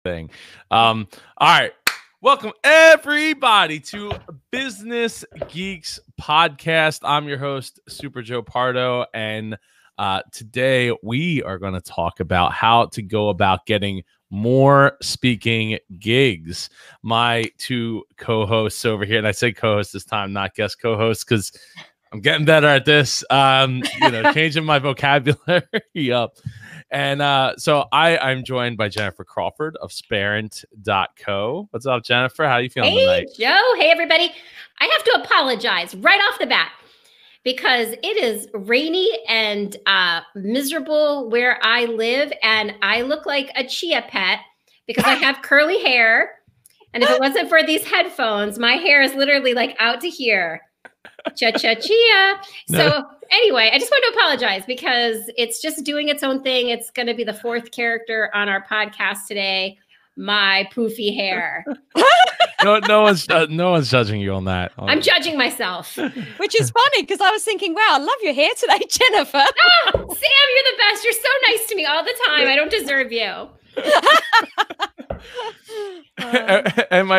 thing. All right. Welcome everybody to Business Geeks Podcast. I'm your host, Super Joe Pardo, and today we are going to talk about how to go about getting more speaking gigs. My two co-hosts over here, and I say co-host this time, not guest co-host, because I'm getting better at this. Changing my vocabulary up. And so I'm joined by Jennifer Crawford of Sparent.co. What's up, Jennifer? How are you feeling tonight? Hey, Joe. Hey, everybody. I have to apologize right off the bat because it is rainy and miserable where I live, and I look like a chia pet because I have curly hair. And if it wasn't for these headphones, my hair is literally like out to here. Cha-cha-chia. No. So anyway, I just want to apologize because it's just doing its own thing. It's going to be the fourth character on our podcast today. My poofy hair. No one's judging you on that. I'm judging myself. Which is funny because I was thinking, wow, I love your hair today, Jennifer. Oh, Sam, you're the best. You're so nice to me all the time. I don't deserve you. And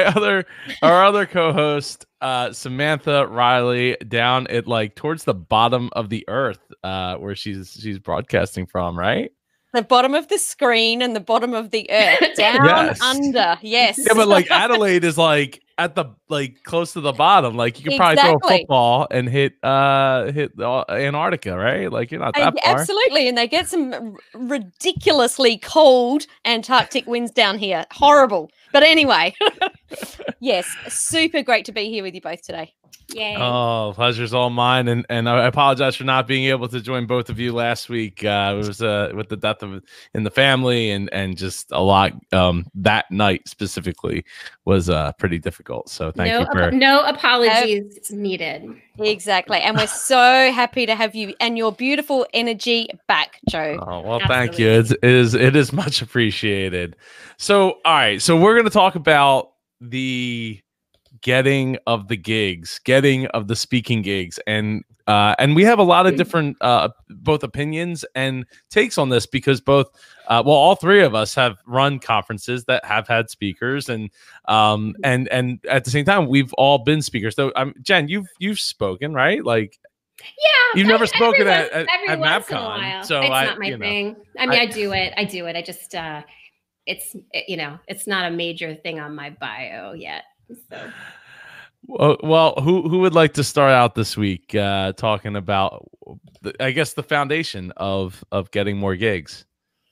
our other co-host, Samantha Riley, down at like towards the bottom of the earth, where she's broadcasting from, right? The bottom of the screen and the bottom of the earth, down under. Yes. Yeah, but like Adelaide is like at the close to the bottom. Like you could probably throw a football and hit Antarctica, right? Like you're not that far. Absolutely, and they get some ridiculously cold Antarctic winds down here. Horrible. But anyway, yes, super great to be here with you both today. Yay. Oh, pleasure's all mine, and I apologize for not being able to join both of you last week. It was with the death in the family and just a lot. That night specifically was pretty difficult. So thank you for no apologies needed. Exactly, and we're so happy to have you and your beautiful energy back, Joe. Oh well, thank you. It is much appreciated. So all right, so we're going to talk about the getting of the speaking gigs, and we have a lot of different both opinions and takes on this because all three of us have run conferences that have had speakers, and at the same time we've all been speakers. So Jen, you've spoken, right? Like you've never spoken at MapCon, so it's not my thing. I mean, I do it. I just it's not a major thing on my bio yet. So. Well, who would like to start out this week talking about, I guess, the foundation of getting more gigs?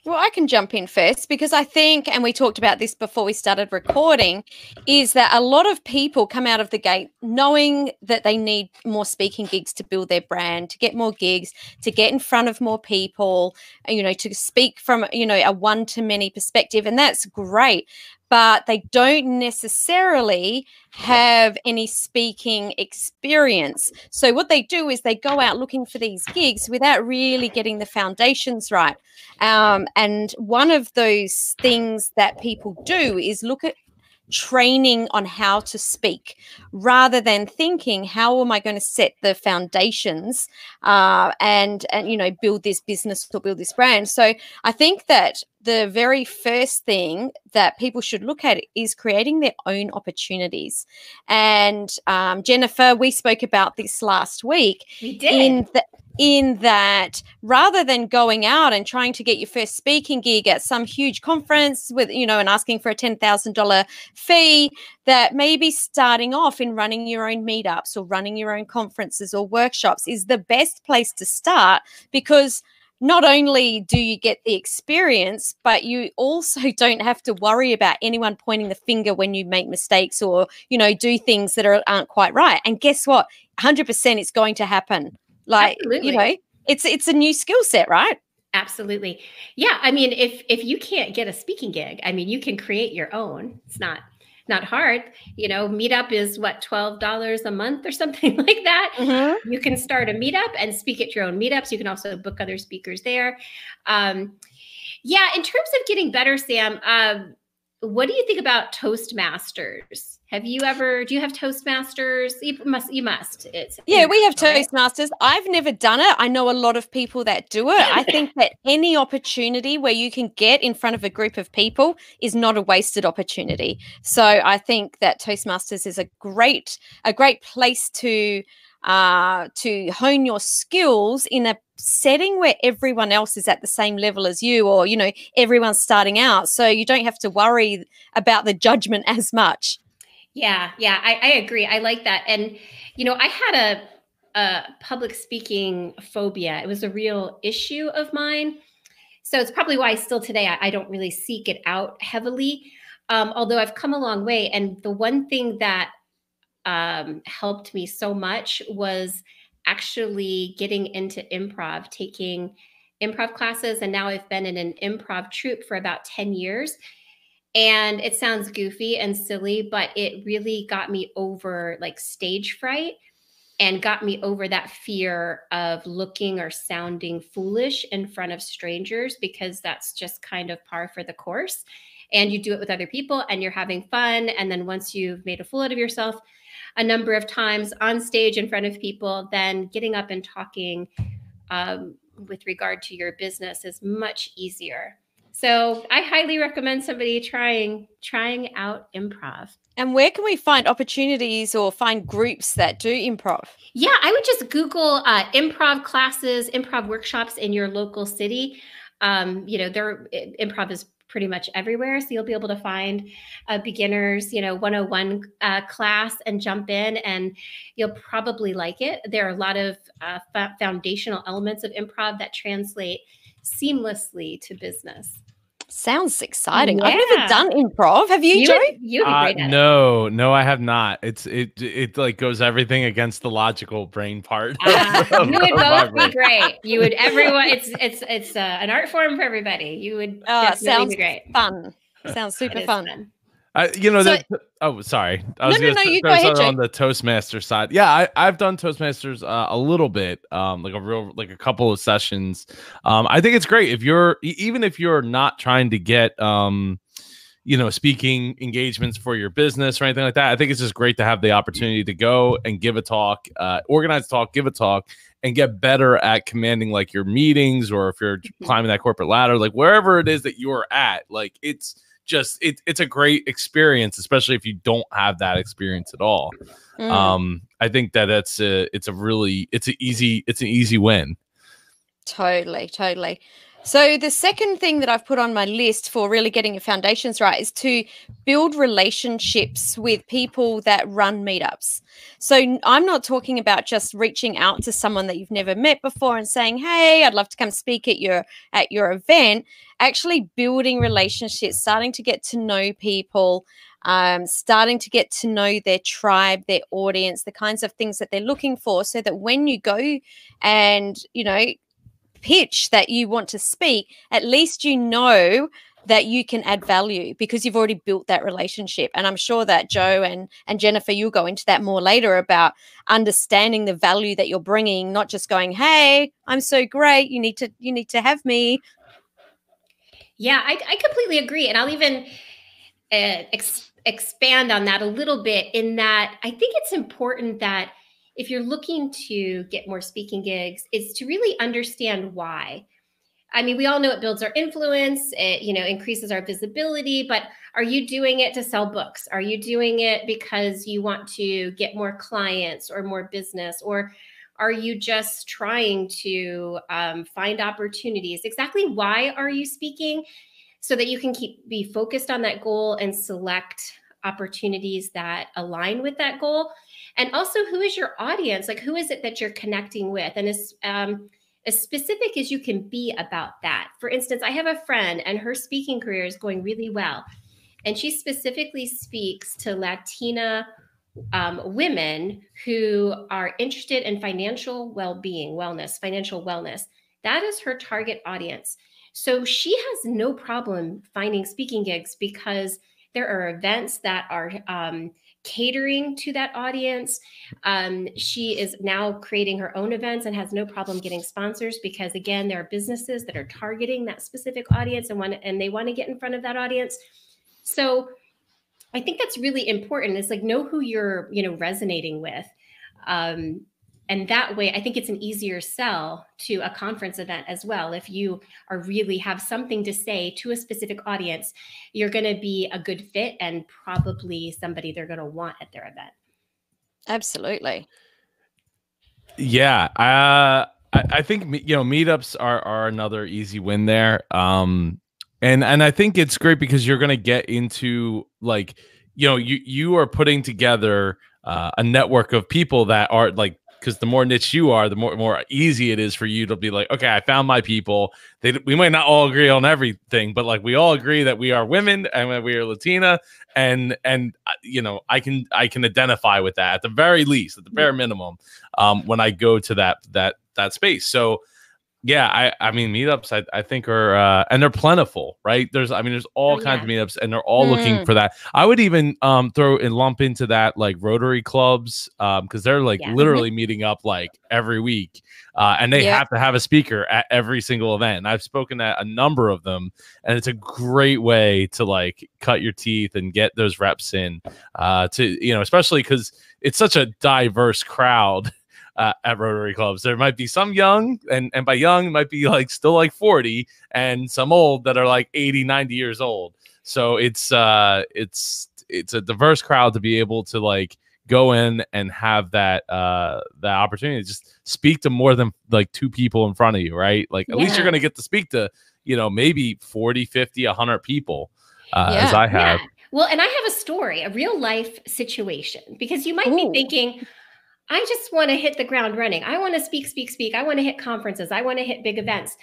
Well, I can jump in first because I think, and we talked about this before we started recording, is that a lot of people come out of the gate knowing that they need more speaking gigs to build their brand, to get more gigs, to get in front of more people, to speak from, a one-to-many perspective. And that's great. But they don't necessarily have any speaking experience. So what they do is they go out looking for these gigs without really getting the foundations right. And one of those things that people do is look at training on how to speak rather than thinking, how am I going to set the foundations and build this business or build this brand. So I think that the very first thing that people should look at is creating their own opportunities. And Jennifer, we spoke about this last week. We did. In that rather than going out and trying to get your first speaking gig at some huge conference with, and asking for a $10,000 fee, that maybe starting off in running your own meetups or running your own conferences or workshops is the best place to start, because not only do you get the experience, but you also don't have to worry about anyone pointing the finger when you make mistakes or, do things that aren't quite right. And guess what? 100% it's going to happen. Like, absolutely. It's a new skill set, right? Absolutely. Yeah. I mean, if you can't get a speaking gig, I mean, you can create your own. It's not hard. Meetup is what, $12 a month or something like that. Mm-hmm. You can start a meetup and speak at your own meetups. You can also book other speakers there. In terms of getting better, Sam, what do you think about Toastmasters? Do you have Toastmasters? You must. Yeah, we have right? Toastmasters. I've never done it. I know a lot of people that do it. I think that any opportunity where you can get in front of a group of people is not a wasted opportunity. So I think that Toastmasters is a great place to hone your skills in a setting where everyone else is at the same level as you, or everyone's starting out, so you don't have to worry about the judgment as much. Yeah, I agree. I like that. And I had a public speaking phobia. It was a real issue of mine, so it's probably why still today I don't really seek it out heavily, although I've come a long way. And the one thing that helped me so much was actually getting into improv, taking improv classes. And now I've been in an improv troupe for about 10 years. And it sounds goofy and silly, but it really got me over like stage fright and got me over that fear of looking or sounding foolish in front of strangers, because that's just kind of par for the course. And you do it with other people and you're having fun. And then once you've made a fool out of yourself a number of times on stage in front of people, then getting up and talking with regard to your business is much easier. So I highly recommend somebody trying out improv. And where can we find opportunities or find groups that do improv? Yeah, I would just Google improv classes, improv workshops in your local city. Improv is pretty much everywhere. So you'll be able to find a beginners, 101 class and jump in, and you'll probably like it. There are a lot of foundational elements of improv that translate seamlessly to business. Sounds exciting. Yeah. I've never done improv. Have you, Joe? You would be great at it. No, I have not. It like goes everything against the logical brain part. You would both be great. You would everyone. It's an art form for everybody. You would definitely be great. Fun. Sounds super fun. Sorry. I was no, you go ahead, on the Toastmaster side. Yeah, I've done Toastmasters a little bit, like a couple of sessions. I think it's great even if you're not trying to get speaking engagements for your business or anything like that. I think it's just great to have the opportunity to go and give a talk, organize a talk, give a talk, and get better at commanding like your meetings, or if you're climbing that corporate ladder, like wherever it is that you're at, like it's a great experience, especially if you don't have that experience at all. I think that it's an easy win. Totally. So the second thing that I've put on my list for really getting your foundations right is to build relationships with people that run meetups. So I'm not talking about just reaching out to someone that you've never met before and saying, hey, I'd love to come speak at your event. Actually building relationships, starting to get to know people, starting to get to know their tribe, their audience, the kinds of things that they're looking for, so that when you go and, pitch that you want to speak, at least that you can add value because you've already built that relationship. And I'm sure that Joe and Jennifer, you'll go into that more later about understanding the value that you're bringing, not just going, hey, I'm so great, you need to have me. Yeah, I completely agree. And I'll even expand on that a little bit, in that I think it's important that if you're looking to get more speaking gigs, is to really understand why. I mean, we all know it builds our influence, it, increases our visibility, but are you doing it to sell books? Are you doing it because you want to get more clients or more business? Or are you just trying to find opportunities? Exactly why are you speaking? So that you can be focused on that goal and select opportunities that align with that goal. And also, who is your audience? Like, who is it that you're connecting with? And as specific as you can be about that. For instance, I have a friend and her speaking career is going really well. And she specifically speaks to Latina women who are interested in financial well-being, financial wellness. That is her target audience. So she has no problem finding speaking gigs because there are events that are catering to that audience. She is now creating her own events and has no problem getting sponsors because, again, there are businesses that are targeting that specific audience and they want to get in front of that audience. So I think that's really important. It's like, know who you're, resonating with. And that way, I think it's an easier sell to a conference event as well. If you are really have something to say to a specific audience, you're going to be a good fit and probably somebody they're going to want at their event. Absolutely. Yeah. I think, meetups are another easy win there. And I think it's great because you're going to get into like, you are putting together a network of people that are like, because the more niche you are, the more easy it is for you to be like, okay, I found my people. We might not all agree on everything, but like we all agree that we are women and that we are Latina, and I can identify with that at the very least, at the bare minimum, when I go to that space. So yeah, I mean meetups I think are and they're plentiful, right? There's all kinds of meetups and they're all looking for that. I would even throw and lump into that like Rotary clubs because they're like literally meeting up like every week and they have to have a speaker at every single event. And I've spoken at a number of them and it's a great way to like cut your teeth and get those reps in to especially because it's such a diverse crowd. At Rotary clubs, there might be some young, and by young it might be like still like 40, and some old that are like 80, 90 years old. So it's a diverse crowd to be able to like go in and have that opportunity to just speak to more than like 2 people in front of you, right? Like at least you're gonna get to speak to maybe 40, 50, 100 people as I have. Yeah. Well, and I have a story, a real life situation, because you might be thinking, I just want to hit the ground running. I want to speak. I want to hit conferences. I want to hit big events.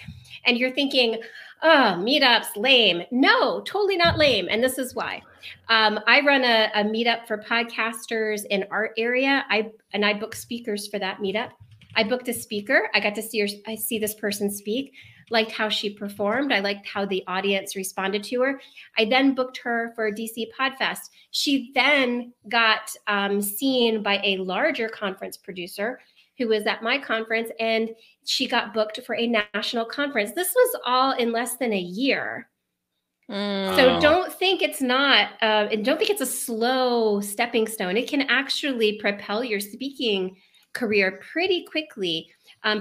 And you're thinking, oh, meetups, lame. No, totally not lame. And this is why. I run a meetup for podcasters in our area. I book speakers for that meetup. I booked a speaker. I got to see this person speak. Liked how she performed. I liked how the audience responded to her. I then booked her for a DC Podfest. She then got seen by a larger conference producer who was at my conference, and she got booked for a national conference. This was all in less than a year. So don't think it's not, and don't think it's a slow stepping stone. It can actually propel your speaking career pretty quickly.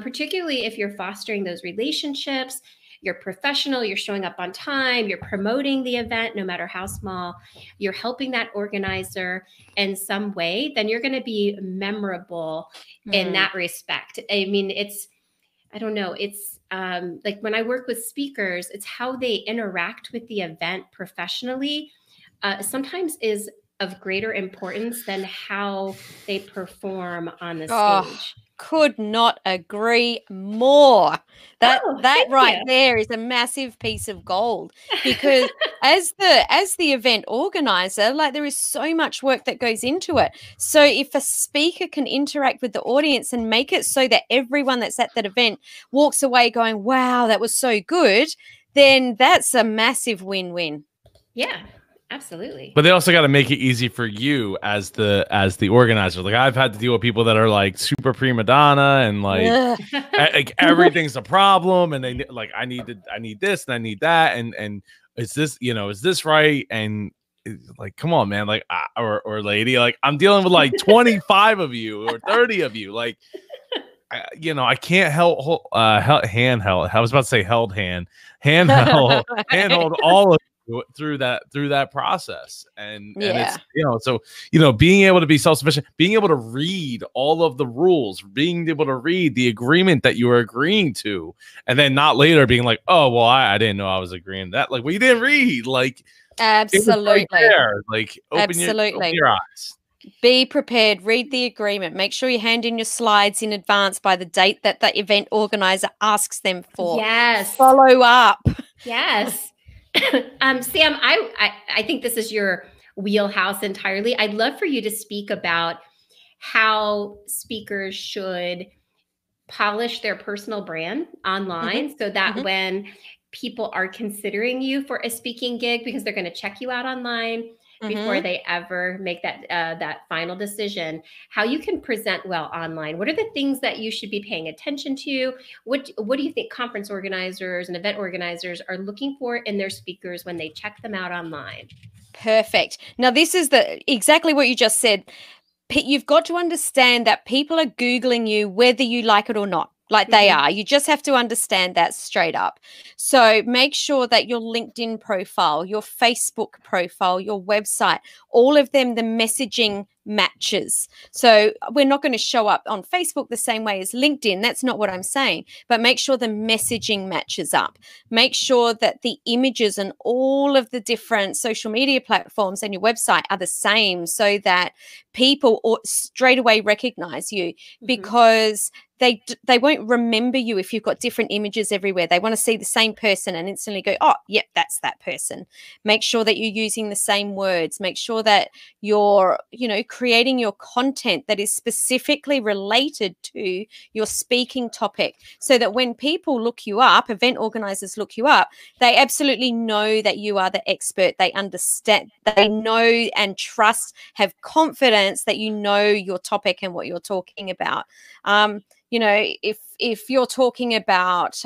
Particularly if you're fostering those relationships, you're professional, you're showing up on time, you're promoting the event, no matter how small, you're helping that organizer in some way, then you're going to be memorable in that respect. I mean, I don't know, it's like when I work with speakers, it's how they interact with the event professionally sometimes is of greater importance than how they perform on the stage. Could not agree more. That right there is a massive piece of gold, because as the event organizer, like there is so much work that goes into it. So if a speaker can interact with the audience and make it so that everyone that's at that event walks away going, wow, that was so good, then that's a massive win-win. Yeah. Absolutely. But they also got to make it easy for you as the organizer. Like I've had to deal with people that are like super prima donna and like everything's a problem, and they like I need this and I need that, and is this right? And like, come on, man, like or lady, like I'm dealing with like 25 of you or 30 of you, like I can't handheld. I was about to say handheld all of through that process, and it's so being able to be self-sufficient, being able to read all of the rules, being able to read the agreement that you were agreeing to, and then not later being like, oh well, I didn't know I was agreeing to that. Like, well, you didn't read. Like, absolutely right there. Like open your eyes. Be prepared, read the agreement, make sure you hand in your slides in advance by the date that the event organizer asks them for. Yes. Follow up. Yes. Sam, I think this is your wheelhouse entirely. I'd love for you to speak about how speakers should polish their personal brand online so that when people are considering you for a speaking gig, because they're going to check you out online before they ever make that final decision, how you can present well online. What are the things that you should be paying attention to? What do you think conference organizers and event organizers are looking for in their speakers when they check them out online? Perfect. Now, this is exactly what you just said. You've got to understand that people are Googling you whether you like it or not. Like they are. You just have to understand that straight up. So make sure that your LinkedIn profile, your Facebook profile, your website, all of them, the messaging matches. So we're not going to show up on Facebook the same way as LinkedIn. That's not what I'm saying. But make sure the messaging matches up. Make sure that the images and all of the different social media platforms and your website are the same, so that people straight away recognize you, because they won't remember you if you've got different images everywhere. They want to see the same person and instantly go, oh, yep, that's that person. Make sure that you're using the same words. Make sure that you're, creating your content that is specifically related to your speaking topic, so that when people look you up, event organizers look you up, they absolutely know that you are the expert. They understand, they know and trust, have confidence that you know your topic and what you're talking about. If you're talking about,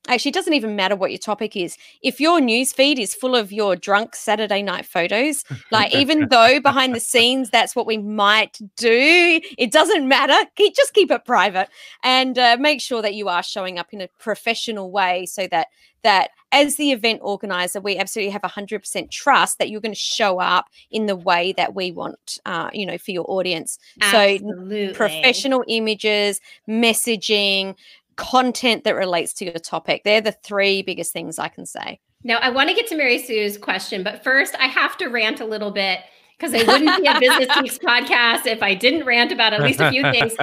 actually, it doesn't even matter what your topic is. If your news feed is full of your drunk Saturday night photos, like even though behind the scenes that's what we might do, it doesn't matter. Just keep it private, and make sure that you are showing up in a professional way, so that as the event organizer, we absolutely have 100% trust that you're going to show up in the way that we want, for your audience. Absolutely. So professional images, messaging, content that relates to your topic. They're the three biggest things I can say. Now, I want to get to Mary Sue's question, but first I have to rant a little bit, because it wouldn't be a Business Geeks podcast if I didn't rant about at least a few things.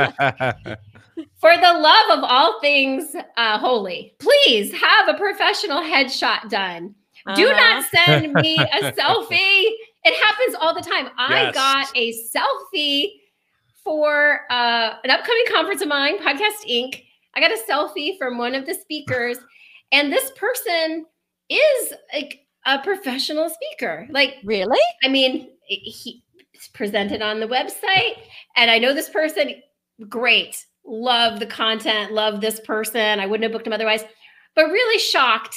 For the love of all things holy, please have a professional headshot done. Do not send me a selfie. It happens all the time. I got a selfie for an upcoming conference of mine, Podcast Inc. I got a selfie from one of the speakers, and this person is like a professional speaker. Like, really? I mean, he's presented on the website, and I know this person. Great. Love the content. Love this person. I wouldn't have booked him otherwise, but really shocked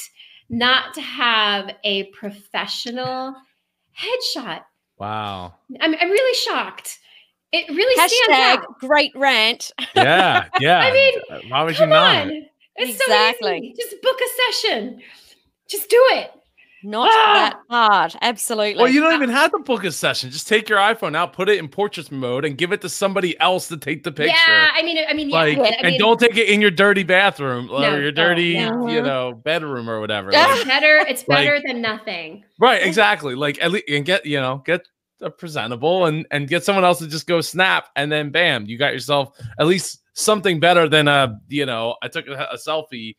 not to have a professional headshot. Wow. I'm really shocked. It really stands out. Great rant. Yeah. I mean, why would you not? It's exactly. so easy. Just book a session. Just do it. Not that hard. Absolutely. Well, you don't even have to book a session. Just take your iPhone out, put it in portrait mode, and give it to somebody else to take the picture. Yeah, I mean, and don't take it in your dirty bathroom or your dirty, bedroom or whatever. It's better than nothing. Right, exactly. Like, at least, and get a presentable and get someone else to just go snap, and then bam, you got yourself at least something better than I took a selfie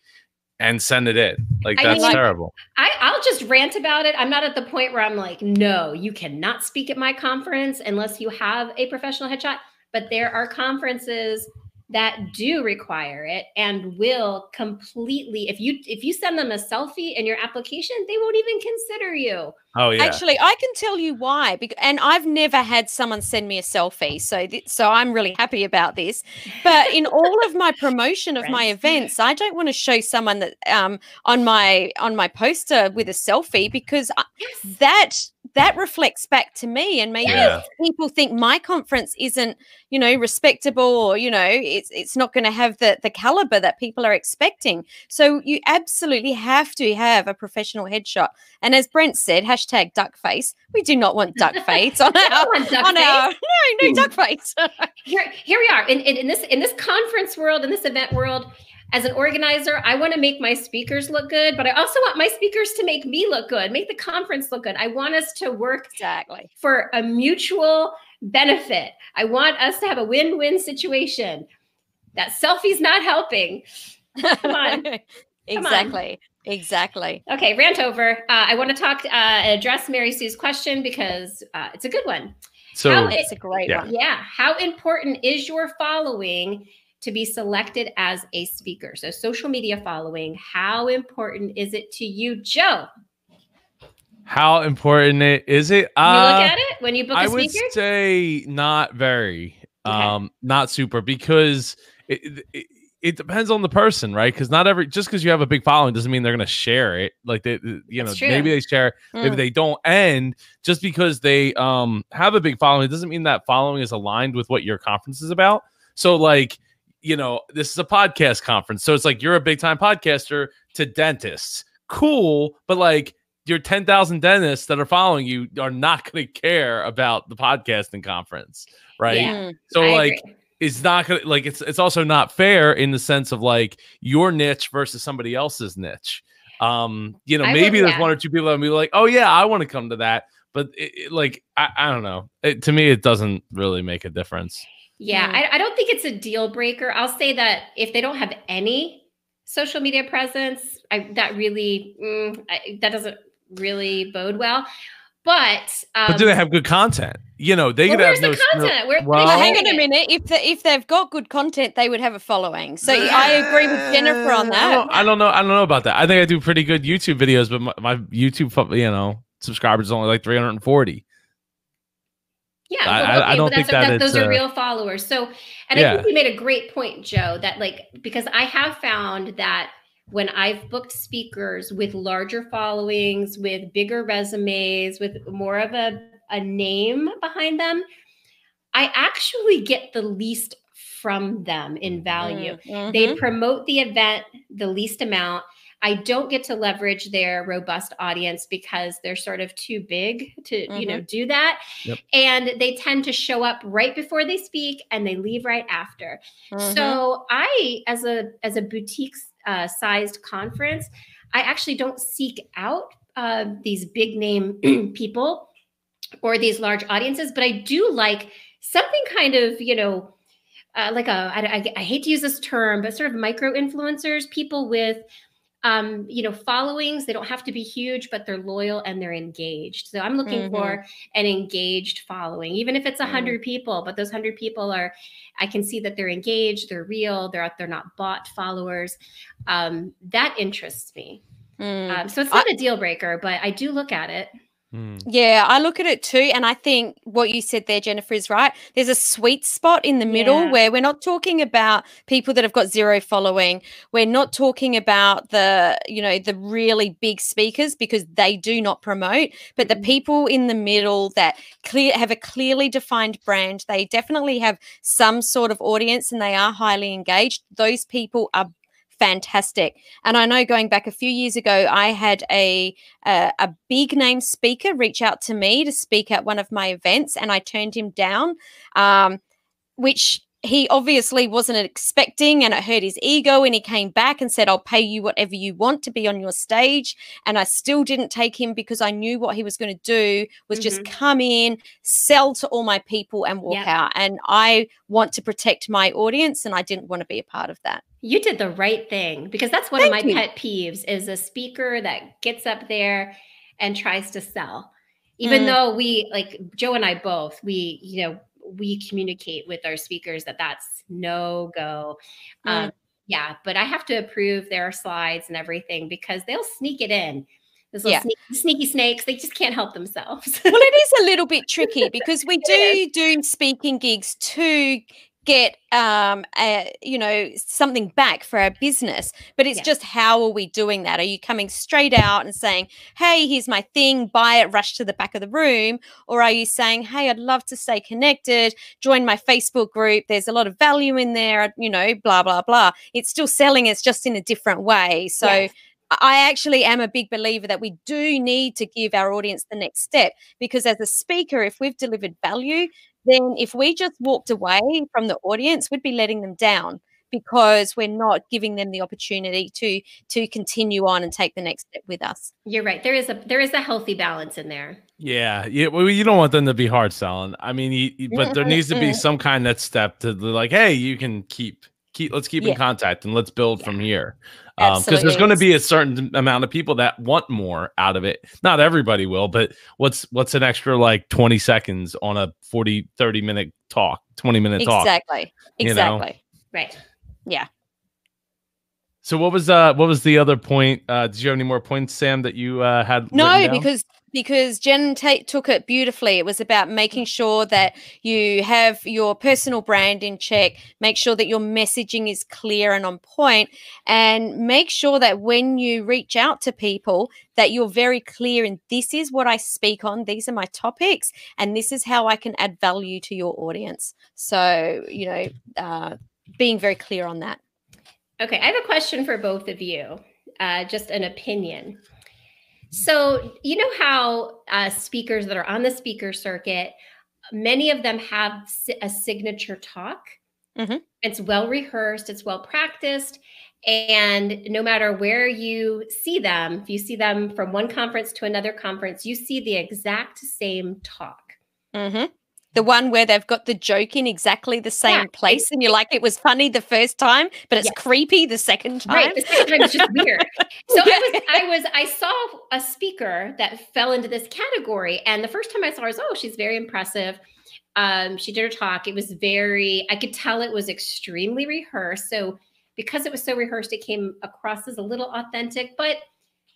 and send it in. Like, that's terrible. I'll just rant about it. I'm not at the point where I'm like, no, you cannot speak at my conference unless you have a professional headshot. But there are conferences that do require it and will completely, if you send them a selfie in your application, they won't even consider you. Oh yeah. Actually, I can tell you why. And I've never had someone send me a selfie, so I'm really happy about this. But in all of my promotion of my events, I don't want to show someone that on my poster with a selfie, because that reflects back to me, and maybe people think my conference isn't, respectable, or it's not going to have the caliber that people are expecting. So you absolutely have to have a professional headshot. And as Brent said, hashtag duck face. We do not want duck face on our duck face. Here we are in this conference world, in this event world. As an organizer, I want to make my speakers look good, but I also want my speakers to make me look good, make the conference look good. I want us to work for a mutual benefit. I want us to have a win-win situation. That selfie's not helping. Come on. Exactly. Okay, rant over. I want to address Mary Sue's question, because it's a good one. So it's a great one. Yeah. How important is your following to be selected as a speaker? So social media following, how important is it to you, Joe? How important is it? You look at it when you book a speaker? I would say not very, not super, because it depends on the person, right? Because not every just because you have a big following doesn't mean they're going to share it. Like they, That's true. maybe they share, maybe they don't. And just because they have a big following, it doesn't mean that following is aligned with what your conference is about. So like, this is a podcast conference, so it's like you're a big time podcaster to dentists. Cool, but like your 10,000 dentists that are following you are not going to care about the podcasting conference, right? Yeah, so I like. agree. It's not gonna like it's also not fair in the sense of like your niche versus somebody else's niche. Maybe there's one or two people that will be like, oh yeah, I want to come to that, but I don't know. To me, it doesn't really make a difference. Yeah, I don't think it's a deal breaker. I'll say that if they don't have any social media presence, that doesn't really bode well. But do they have good content? They could where's have the content? Well, hang on a minute. If they've got good content, they would have a following. So I agree with Jennifer on that. I don't know about that. I think I do pretty good YouTube videos, but my YouTube, subscribers is only like 340. Yeah, I don't think that those are real followers. So, and I think you made a great point, Joe, that because I have found that when I've booked speakers with larger followings, with bigger resumes, with more of a name behind them, I actually get the least from them in value. They promote the event the least amount. I don't get to leverage their robust audience because they're sort of too big to, do that. Yep. And they tend to show up right before they speak and they leave right after. So I, as a boutique sized conference, I actually don't seek out these big name people or these large audiences, but I do like something kind of, I hate to use this term, but sort of micro influencers, people with followings. They don't have to be huge, but they're loyal and they're engaged. So I'm looking for an engaged following, even if it's 100 people, but those 100 people I can see that they're engaged, they're real, they're not bot followers. That interests me. So it's not a deal breaker, but I do look at it. Yeah, I look at it too. And I think what you said there, Jennifer, is right. There's a sweet spot in the middle where we're not talking about people that have got zero following. We're not talking about the really big speakers because they do not promote, but the people in the middle that have a clearly defined brand. They definitely have some sort of audience and they are highly engaged. Those people are fantastic. And I know going back a few years ago, I had a big name speaker reach out to me to speak at one of my events, and I turned him down, which he obviously wasn't expecting, and it hurt his ego, and he came back and said, I'll pay you whatever you want to be on your stage. And I still didn't take him because I knew what he was going to do was just come in, sell to all my people and walk out. And I want to protect my audience, and I didn't want to be a part of that. You did the right thing, because that's one of my pet peeves is a speaker that gets up there and tries to sell. Even though we, like Joe and I both, we communicate with our speakers that's no go. But I have to approve their slides and everything because they'll sneak it in. Those little sneaky snakes, they just can't help themselves. Well, it is a little bit tricky because we do speaking gigs to get something back for our business, but it's just how are we doing that? Are you coming straight out and saying, hey, here's my thing, buy it, rush to the back of the room? Or are you saying, hey, I'd love to stay connected, join my Facebook group, there's a lot of value in there, blah blah blah. It's still selling, it's just in a different way. So I actually am a big believer that we do need to give our audience the next step, because as a speaker, if we've delivered value, then if we just walked away from the audience, we'd be letting them down because we're not giving them the opportunity to continue on and take the next step with us. You're right. There is a healthy balance in there. Yeah. Well, you don't want them to be hard selling. I mean, but there needs to be some kind of step to like, hey, you can let's keep in contact and let's build from here. Because there's going to be a certain amount of people that want more out of it. Not everybody will, but what's an extra like 20 seconds on a 30 minute talk, 20-minute talk? Exactly. Right. Yeah. So what was the other point? Did you have any more points, Sam, that you had? No, because because Jen took it beautifully. It was about making sure that you have your personal brand in check, make sure that your messaging is clear and on point, and make sure that when you reach out to people that you're very clear in, this is what I speak on, these are my topics, and this is how I can add value to your audience. So, being very clear on that. Okay, I have a question for both of you, just an opinion. So you know how speakers that are on the speaker circuit, many of them have a signature talk. Mm-hmm. It's well rehearsed, it's well practiced, and no matter where you see them, if you see them from one conference to another conference, you see the exact same talk. Mm-hmm. The one where they've got the joke in exactly the same place, and you're like, it was funny the first time, but it's creepy the second time. Right, the second time is just weird. So I saw a speaker that fell into this category, and the first time I saw her, I was, oh, she's very impressive. She did her talk. It was I could tell it was extremely rehearsed. So because it was so rehearsed, it came across as a little authentic, but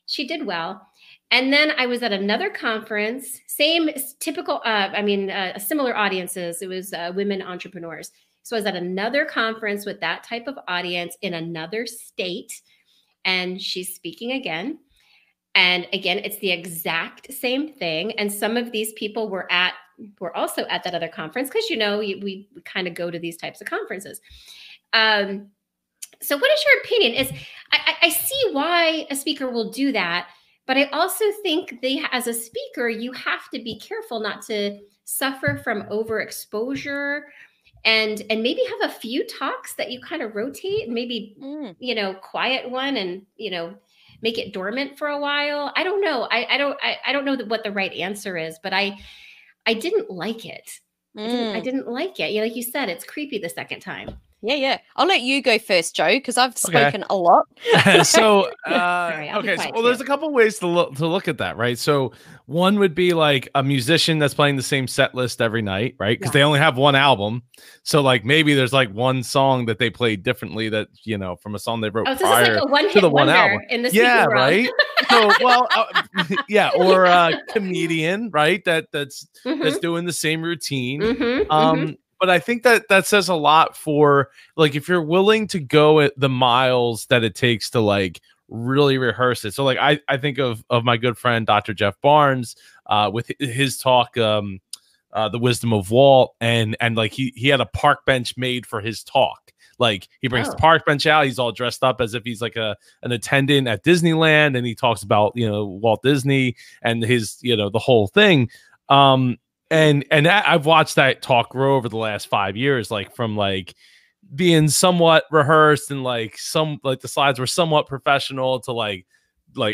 she did well. And then I was at another conference, same typical, similar audiences. It was women entrepreneurs. So I was at another conference with that type of audience in another state, and she's speaking again. And again, it's the exact same thing. And some of these people were also at that other conference because, we kind of go to these types of conferences. So what is your opinion? I see why a speaker will do that, but I also think as a speaker, you have to be careful not to suffer from overexposure and maybe have a few talks that you kind of rotate and maybe, quiet one and, make it dormant for a while. I don't know. I don't know what the right answer is, but I didn't like it. I didn't like it. Like you said, it's creepy the second time. Yeah. I'll let you go first, Joe, because I've spoken a lot. So, Sorry, there's a couple ways to look at that, right? So one would be like a musician that's playing the same set list every night, right? Because they only have one album. So like maybe there's like one song that they played differently that, from a song they wrote prior to the one album. In the world. Right? So, or a comedian, right? That's doing the same routine. But I think that says a lot for, like, if you're willing to go at the miles that it takes to like really rehearse it. So like I think of my good friend Dr. Jeff Barnes with his talk, The Wisdom of Walt, and like he had a park bench made for his talk. Like he brings the park bench out, he's all dressed up as if he's like an attendant at Disneyland, and he talks about Walt Disney and his the whole thing. And I've watched that talk grow over the last 5 years, like from like being somewhat rehearsed and like the slides were somewhat professional to like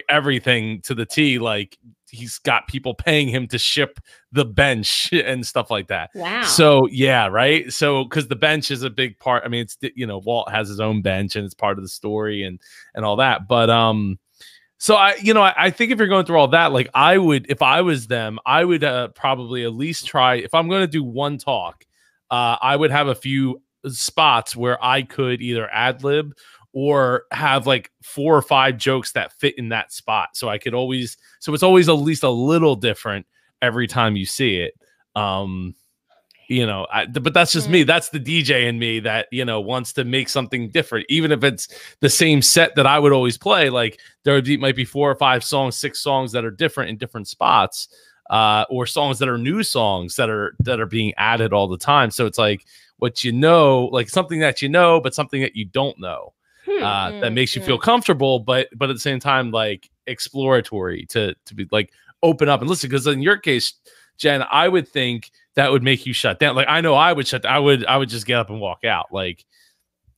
everything to the T. Like he's got people paying him to ship the bench and stuff like that. Wow. So yeah, right. So because the bench is a big part. I mean, it's Walt has his own bench and it's part of the story and all that. But so I think if you're going through all that, like I would, if I was them, I would probably at least try, if I'm going to do one talk, I would have a few spots where I could either ad lib or have like 4 or 5 jokes that fit in that spot. So it's always at least a little different every time you see it. But that's just me. That's the DJ in me that, wants to make something different. Even if it's the same set that I would always play, like there might be 4 or 5 songs, 6 songs that are different in different spots, or songs that are new songs that are being added all the time. So it's like what like something that but something that you don't know, that makes you feel comfortable, but at the same time, like exploratory to be like open up and listen. Because in your case, Jen, I would think that would make you shut down. Like I know I would shut down. I would just get up and walk out, like,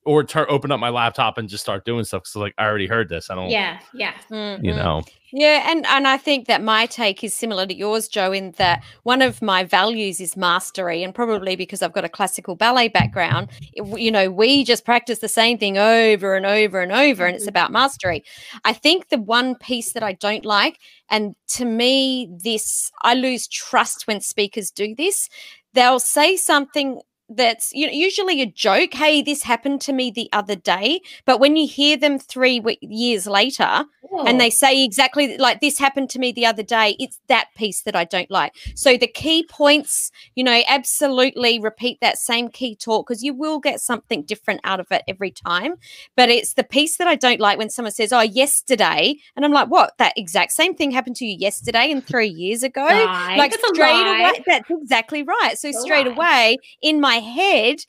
or open up my laptop and just start doing stuff. So like I already heard this. I don't. Yeah. Yeah, and I think that my take is similar to yours, Joe, in that one of my values is mastery, and probably because I've got a classical ballet background, we just practice the same thing over and over and over, and it's about mastery. I think the one piece that I don't like, and to me, I lose trust when speakers do this. They'll say something that's usually a joke. Hey, this happened to me the other day. But when you hear them 3 years later and they say exactly like this happened to me the other day, it's that piece that I don't like. So the key points, absolutely repeat that same key talk because you will get something different out of it every time. But it's the piece that I don't like when someone says, oh, yesterday. And I'm like, what? That exact same thing happened to you yesterday and 3 years ago? Like straight away. That's exactly right. So straight away in my head,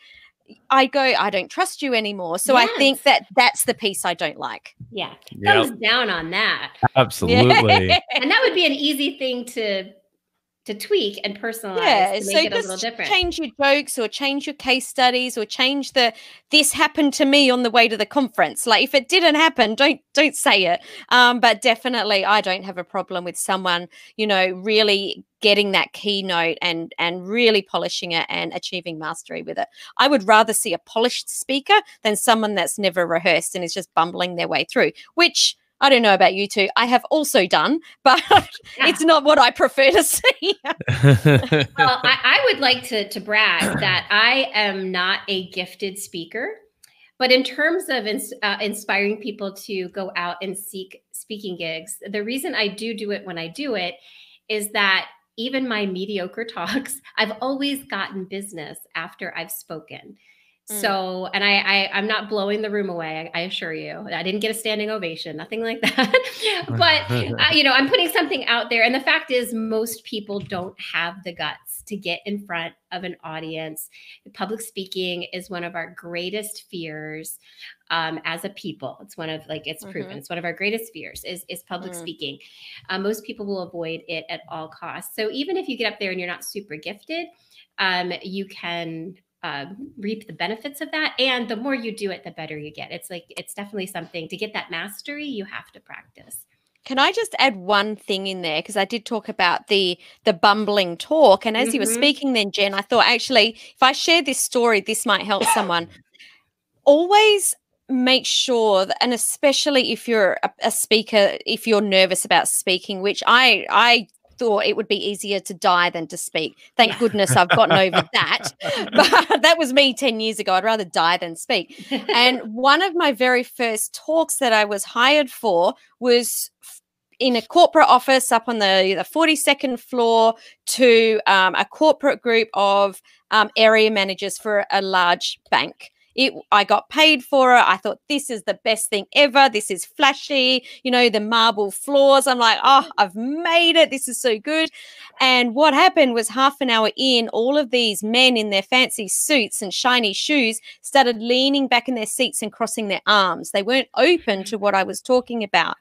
I go, I don't trust you anymore. So I think that's the piece I don't like. Yeah. Thumbs down on that. Absolutely. And that would be an easy thing to tweak and personalize to make it a little different. Change your jokes or change your case studies or change this happened to me on the way to the conference. Like if it didn't happen, don't say it. But definitely I don't have a problem with someone, really getting that keynote and really polishing it and achieving mastery with it. I would rather see a polished speaker than someone that's never rehearsed and is just bumbling their way through, which I don't know about you two. I have also done, but it's not what I prefer to see. Well, I would like to brag that I am not a gifted speaker, but in terms of inspiring people to go out and seek speaking gigs, the reason I do it when I do it is that even my mediocre talks, I've always gotten business after I've spoken. So, and I'm not blowing the room away. I assure you, I didn't get a standing ovation, nothing like that. But, I'm putting something out there. And the fact is most people don't have the guts to get in front of an audience. Public speaking is one of our greatest fears as a people. It's one of it's proven. It's one of our greatest fears is public speaking. Most people will avoid it at all costs. So even if you get up there and you're not super gifted, you can reap the benefits of that. And the more you do it, the better you get. It's definitely something to get that mastery. You have to practice. Can I just add one thing in there? Because I did talk about the bumbling talk. And as you were speaking then, Jen, I thought actually, if I share this story, this might help someone. Always make sure that, and especially if you're a speaker, if you're nervous about speaking, which I thought it would be easier to die than to speak. Thank goodness I've gotten over that. But that was me 10 years ago. I'd rather die than speak. And one of my very first talks that I was hired for was in a corporate office up on the 42nd floor to a corporate group of area managers for a large bank. I got paid for it. I thought, this is the best thing ever. This is flashy, the marble floors. I'm like, oh, I've made it. This is so good. And what happened was half an hour in, all of these men in their fancy suits and shiny shoes started leaning back in their seats and crossing their arms. They weren't open to what I was talking about.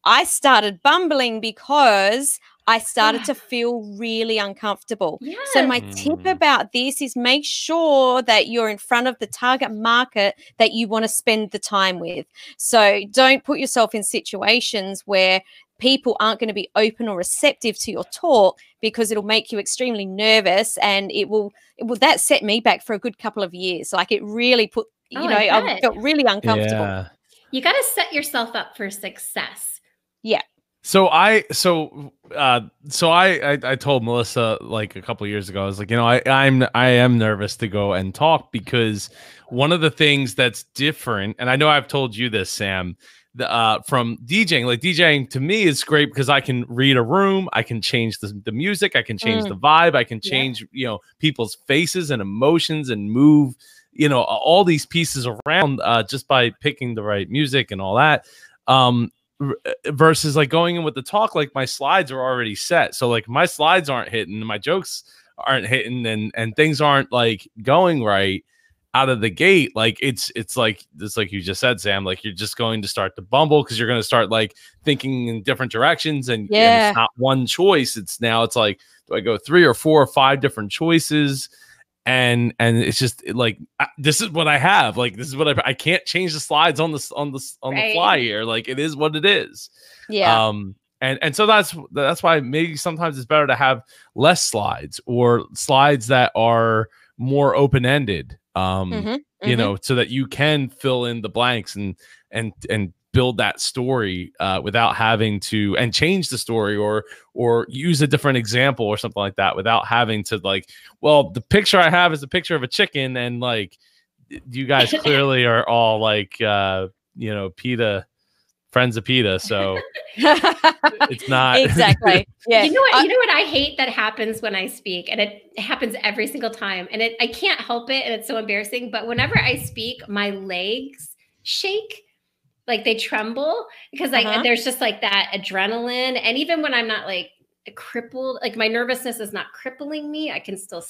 I started bumbling because I started to feel really uncomfortable. Yes. So my tip about this is make sure that you're in front of the target market that you want to spend the time with. So don't put yourself in situations where people aren't going to be open or receptive to your talk because it'll make you extremely nervous, and it will that set me back for a good couple of yees. Like it really put, I felt really uncomfortable. Yeah. You got to set yourself up for success. Yeah. So I told Melissa like a couple of years ago, I was like, I am nervous to go and talk because one of the things that's different, and I know I've told you this, Sam, from DJing, like DJing to me is great because I can read a room, I can change the music, I can change the vibe, I can change, people's faces and emotions and move, all these pieces around just by picking the right music and all that. Versus like going in with the talk, like my slides are already set. So like my slides aren't hitting, my jokes aren't hitting, and things aren't like going right out of the gate. Like it's like you just said, Sam, like you're just going to start to bumble because you're going to start like thinking in different directions, and it's not one choice. It's like, do I go 3 or 4 or 5 different choices? And it's just like, this is what I have. Like, this is what I can't change the slides on the fly here. Like, it is what it is. Yeah. And so that's why maybe sometimes it's better to have less slides or slides that are more open-ended, so that you can fill in the blanks and build that story without having to, and change the story or use a different example or something like that without having to like, well, the picture I have is a picture of a chicken, and like you guys clearly are all like PETA, friends of PETA, so it's not exactly. Yeah. You know what I hate that happens when I speak, and it happens every single time, and I can't help it, and it's so embarrassing, but whenever I speak, my legs shake, like they tremble, because there's just like that adrenaline. And even when I'm not like crippled, like my nervousness is not crippling me, I can still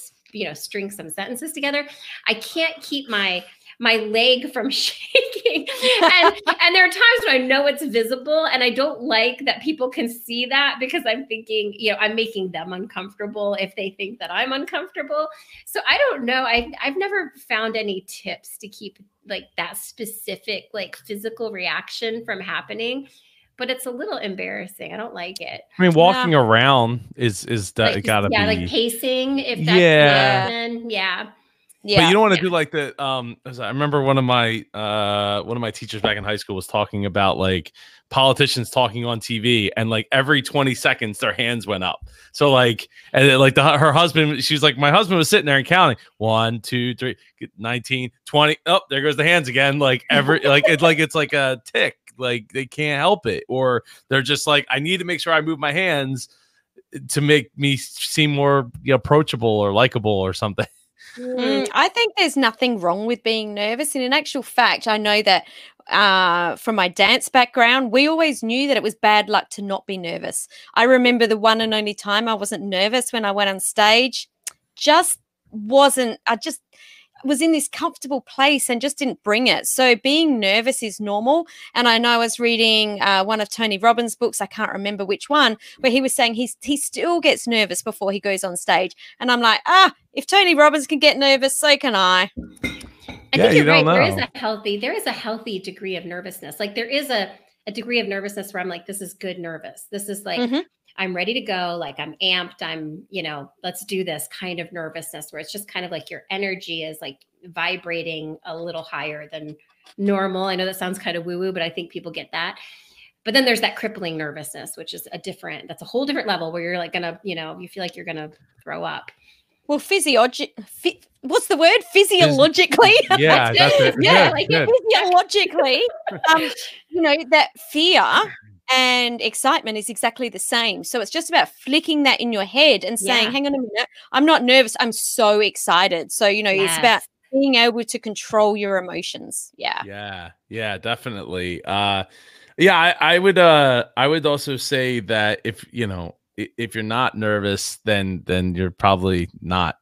string some sentences together. I can't keep my leg from shaking. And there are times when I know it's visible, and I don't like that people can see that, because I'm thinking, I'm making them uncomfortable if they think that I'm uncomfortable. So I don't know. I've never found any tips to keep like that specific like physical reaction from happening, but it's a little embarrassing. I don't like it. I mean, walking around is that like, gotta be like pacing, if that's yeah. Yeah, but you don't want to do like the I remember one of my teachers back in high school was talking about like politicians talking on TV, and like every 20 seconds their hands went up. So like, and then, like her husband, she's like, my husband was sitting there and counting 1, 2, 3, 19, 20. Oh, there goes the hands again. Like it's like a tick. Like they can't help it, or they're just like, I need to make sure I move my hands to make me seem more approachable or likable or something. I think there's nothing wrong with being nervous. And in actual fact, I know that from my dance background, we always knew that it was bad luck to not be nervous. I remember the one and only time I wasn't nervous when I went on stage. I just was in this comfortable place and just didn't bring it. So being nervous is normal. And I know I was reading one of Tony Robbins' books, I can't remember which one, where he was saying he still gets nervous before he goes on stage. And I'm like, if Tony Robbins can get nervous, so can I. I think you're right. There is a healthy degree of nervousness. Like there is a degree of nervousness where I'm like, this is good nervous. This is like, I'm ready to go. Like I'm amped. I'm, let's do this kind of nervousness, where it's just kind of like your energy is like vibrating a little higher than normal. I know that sounds kind of woo woo, but I think people get that. But then there's that crippling nervousness, which is that's a whole different level, where you're like gonna, you feel like you're gonna throw up. Well, what's the word? Physiologically. Yeah, that's it. Yeah, like physiologically, that fear and excitement is exactly the same. So it's just about flicking that in your head and saying, hang on a minute, I'm not nervous, I'm so excited. So, it's about being able to control your emotions. Yeah, definitely. I would also say that if you're not nervous, then you're probably not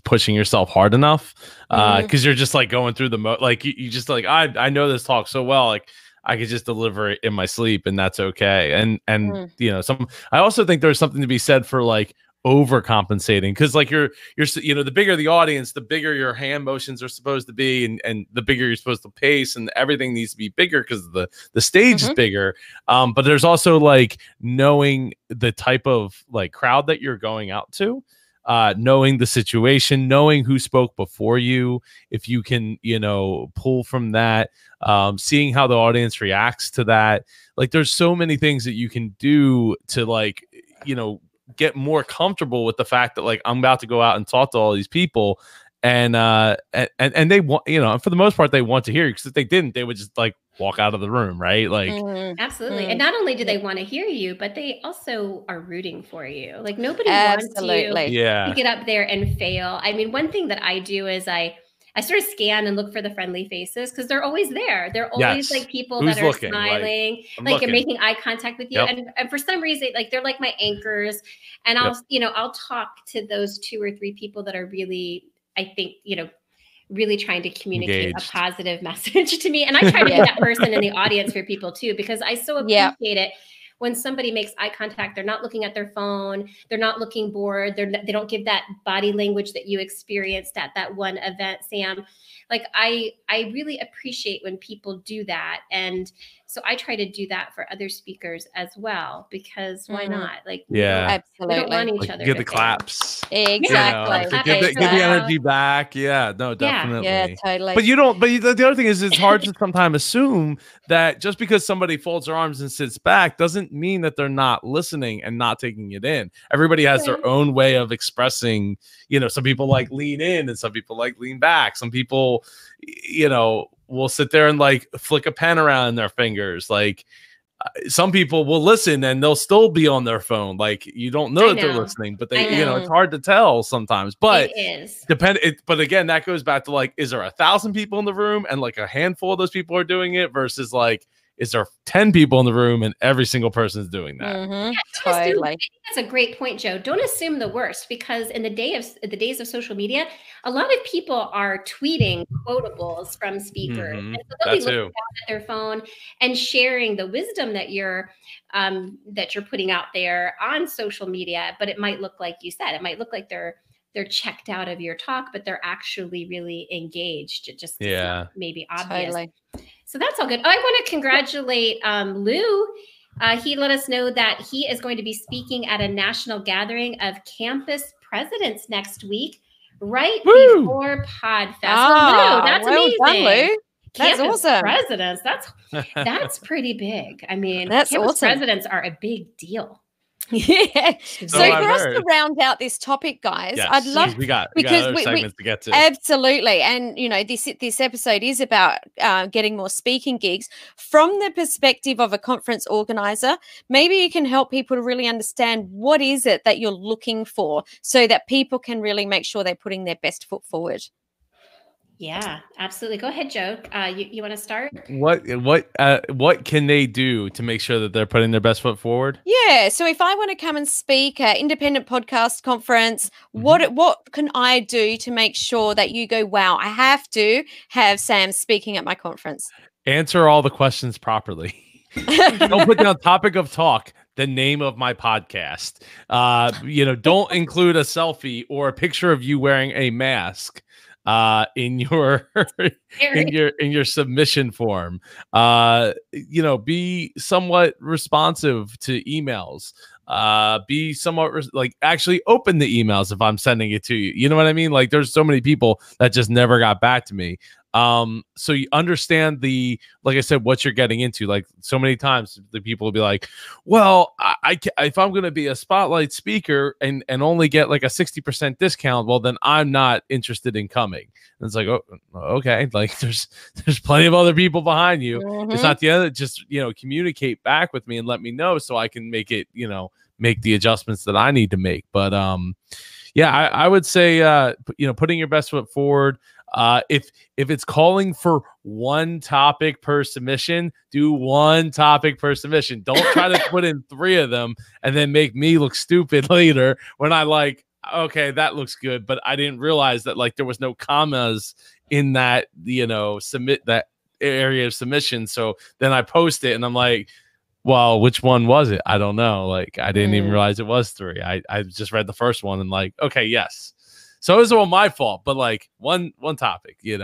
pushing yourself hard enough, because you're just like going through the like you just like, I know this talk so well, like I could just deliver it in my sleep, and that's okay. And I also think there's something to be said for like overcompensating, because like you're the bigger the audience, the bigger your hand motions are supposed to be, and the bigger you're supposed to pace, and everything needs to be bigger because the stage is bigger. But there's also like knowing the type of like crowd that you're going out to, knowing the situation, knowing who spoke before you, if you can pull from that, seeing how the audience reacts to that. Like there's so many things that you can do to like get more comfortable with the fact that like I'm about to go out and talk to all these people, and they want, for the most part they want to hear you, because if they didn't, they would just like walk out of the room, right? Like absolutely. And not only do they want to hear you, but they also are rooting for you. Like nobody wants you to get up there and fail. I mean, one thing that I do is I sort of scan and look for the friendly faces, because they're always there. They're always like people that are smiling, like and making eye contact with you. And for some reason, like they're like my anchors. And I'll talk to those 2 or 3 people that are really, I think, really trying to communicate a positive message to me. And I try to be that person in the audience for people too, because I so appreciate it when somebody makes eye contact. They're not looking at their phone. They're not looking bored. They don't give that body language that you experienced at that one event, Sam. Like I really appreciate when people do that. And So I try to do that for other speakers as well, because why not? Like, Yeah. we don't want each Like, other get to the fail. claps. Exactly. Clap Give extra the loud. energy back. Yeah, no, definitely. Yeah, totally. But you don't. But the other thing is, it's hard to sometimes assume that just because somebody folds their arms and sits back doesn't mean that they're not listening and not taking it in. Everybody has their own way of expressing. Some people like lean in, and some people like lean back. Some people, will sit there and like flick a pen around in their fingers, like. Some people will listen and they'll still be on their phone. Like, you don't know that they're listening, but they, it's hard to tell sometimes. But it is. But again, that goes back to like, is there 1,000 people in the room and like a handful of those people are doing it versus like, is there 10 people in the room and every single person is doing that? Totally. I think that's a great point, Joe. Don't assume the worst, because in the days of social media, a lot of people are tweeting quotables from speakers. And so they'll be looking down at their phone and sharing the wisdom that you're putting out there on social media. But it might look like you said, it might look like they're checked out of your talk, but they're actually really engaged. It just is not maybe obvious. Totally. So that's all good. I want to congratulate Lou. He let us know that he is going to be speaking at a national gathering of campus presidents next week, right before PodFest. Lou, that's amazing. Done, Lou. That's campus awesome. Presidents, that's pretty big. I mean, that's campus awesome. Presidents are a big deal. Yeah. So for us to round out this topic, guys, I'd love we got other segments to get to. Absolutely. And this episode is about getting more speaking gigs from the perspective of a conference organizer. Maybe you can help people to really understand what is it that you're looking for, so that people can really make sure they're putting their best foot forward. Yeah, absolutely. Go ahead, Joe. You want to start? What can they do to make sure that they're putting their best foot forward? Yeah. So if I want to come and speak at independent podcast conference, what can I do to make sure that you go, wow, I have to have Sam speaking at my conference? Answer all the questions properly. Don't put down topic of talk, the name of my podcast. Don't include a selfie or a picture of you wearing a mask in your in your submission form. Be somewhat responsive to emails. Be somewhat actually open the emails if I'm sending it to you. You know what I mean? Like, there's so many people that just never got back to me. So you understand like I said, what you're getting into. Like, so many times the people will be like, well, if I'm going to be a spotlight speaker and only get like a 60% discount, well, then I'm not interested in coming. And it's like, oh, okay. Like, there's plenty of other people behind you. It's not the other, just, communicate back with me and let me know so I can make it, make the adjustments that I need to make. But, I would say, putting your best foot forward. If it's calling for one topic per submission, do one topic per submission. Don't try to put in 3 of them and then make me look stupid later when I like, okay, that looks good, but I didn't realize that like there was no commas in that, submit that area of submission. So then I post it and I'm like, well, which one was it? I don't know. Like, I didn't even realize it was 3. I just read the first one and like, okay, yes. So it was all my fault, but like one topic, and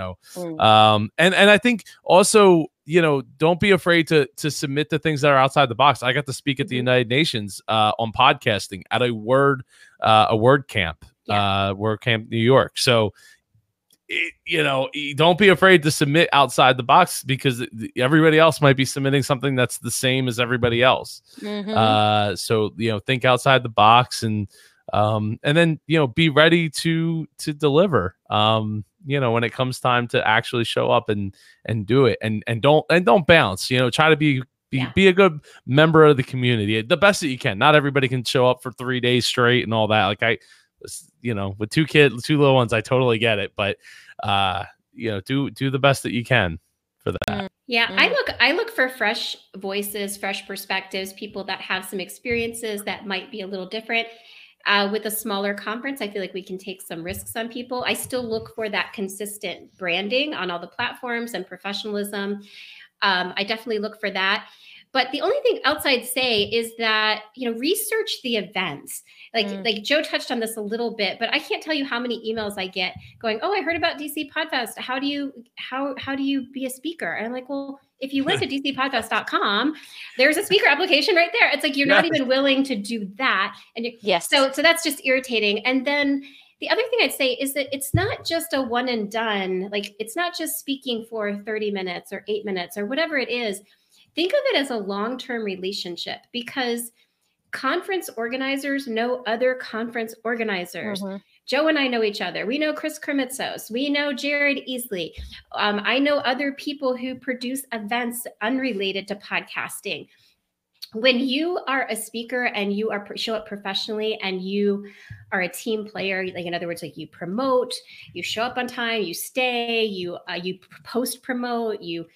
I think also, don't be afraid to submit the things that are outside the box. I got to speak at the United Nations on podcasting at a word camp, New York. So, don't be afraid to submit outside the box, because everybody else might be submitting something that's the same as everybody else. So, think outside the box and then, be ready to deliver, when it comes time to actually show up and do it, and don't bounce, try to be a good member of the community, the best that you can. Not everybody can show up for 3 days straight and all that. Like with 2 little ones, I totally get it, but, do the best that you can for that. Yeah. I look for fresh voices, fresh perspectives, people that have some experiences that might be a little different. With a smaller conference, I feel like we can take some risks on people. I still look for that consistent branding on all the platforms and professionalism. I definitely look for that. But the only thing else I'd say is that, research the events. Like Joe touched on this a little bit, but I can't tell you how many emails I get going, oh, I heard about DC Podfest. How do you be a speaker? And I'm like, well, if you went to dcpodfest.com, there's a speaker application right there. It's like, you're not even willing to do that. And so that's just irritating. And then the other thing I'd say is that it's not just a one and done. Like, it's not just speaking for 30 minutes or 8 minutes or whatever it is. Think of it as a long-term relationship, because conference organizers know other conference organizers. Mm-hmm. Joe and I know each other. We know Chris Kremitzos. We know Jared Easley. I know other people who produce events unrelated to podcasting. When you are a speaker and you show up professionally and you are a team player, like in other words, like you promote, you show up on time, you stay, you post promote, you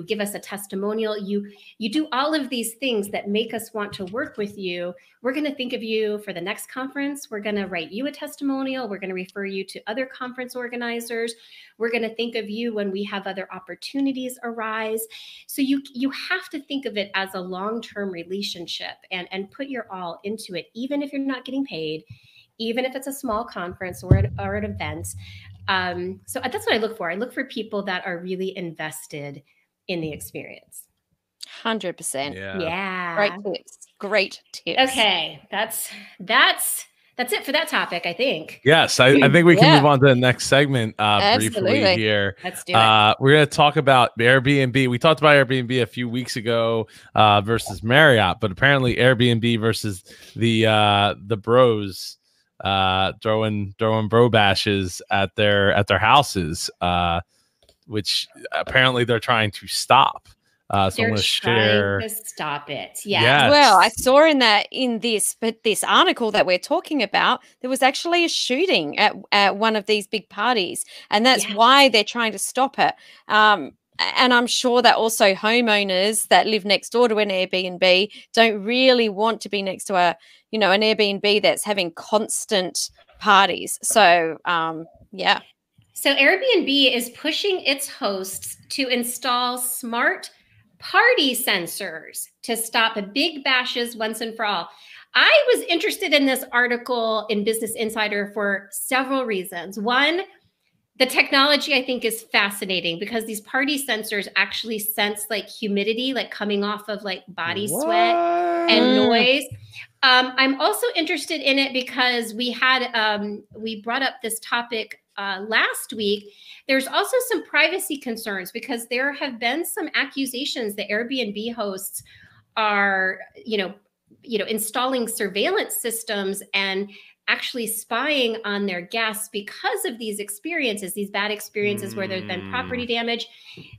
give us a testimonial, you do all of these things that make us want to work with you. We're going to think of you for the next conference. We're going to write you a testimonial. We're going to refer you to other conference organizers. We're going to think of you when we have other opportunities arise. So you have to think of it as a long-term relationship and put your all into it, even if you're not getting paid, even if it's a small conference or an event. So that's what I look for. I look for people that are really invested in the experience. 100%. Yeah. Great tips. Okay. That's it for that topic, I think. Yes, I think we can move on to the next segment briefly here. Let's do it. We're going to talk about Airbnb. We talked about Airbnb a few weeks ago versus Marriott, but apparently Airbnb versus the bros throwing bro bashes at their houses, which apparently they're trying to stop. So I'm going to share. To stop it. Yeah. Yes. Well, I saw in this article that we're talking about, there was actually a shooting at one of these big parties, and that's why they're trying to stop it. And I'm sure that also homeowners that live next door to an Airbnb don't really want to be next to an Airbnb that's having constant parties. So, So Airbnb is pushing its hosts to install smart party sensors to stop big bashes once and for all. I was interested in this article in Business Insider for several reasons. One, the technology I think is fascinating because these party sensors actually sense like humidity, like coming off of like body sweat and noise. I'm also interested in it because we brought up this topic last week. There's also some privacy concerns because there have been some accusations that Airbnb hosts are, installing surveillance systems and actually spying on their guests because of these experiences, these bad experiences where there's been property damage.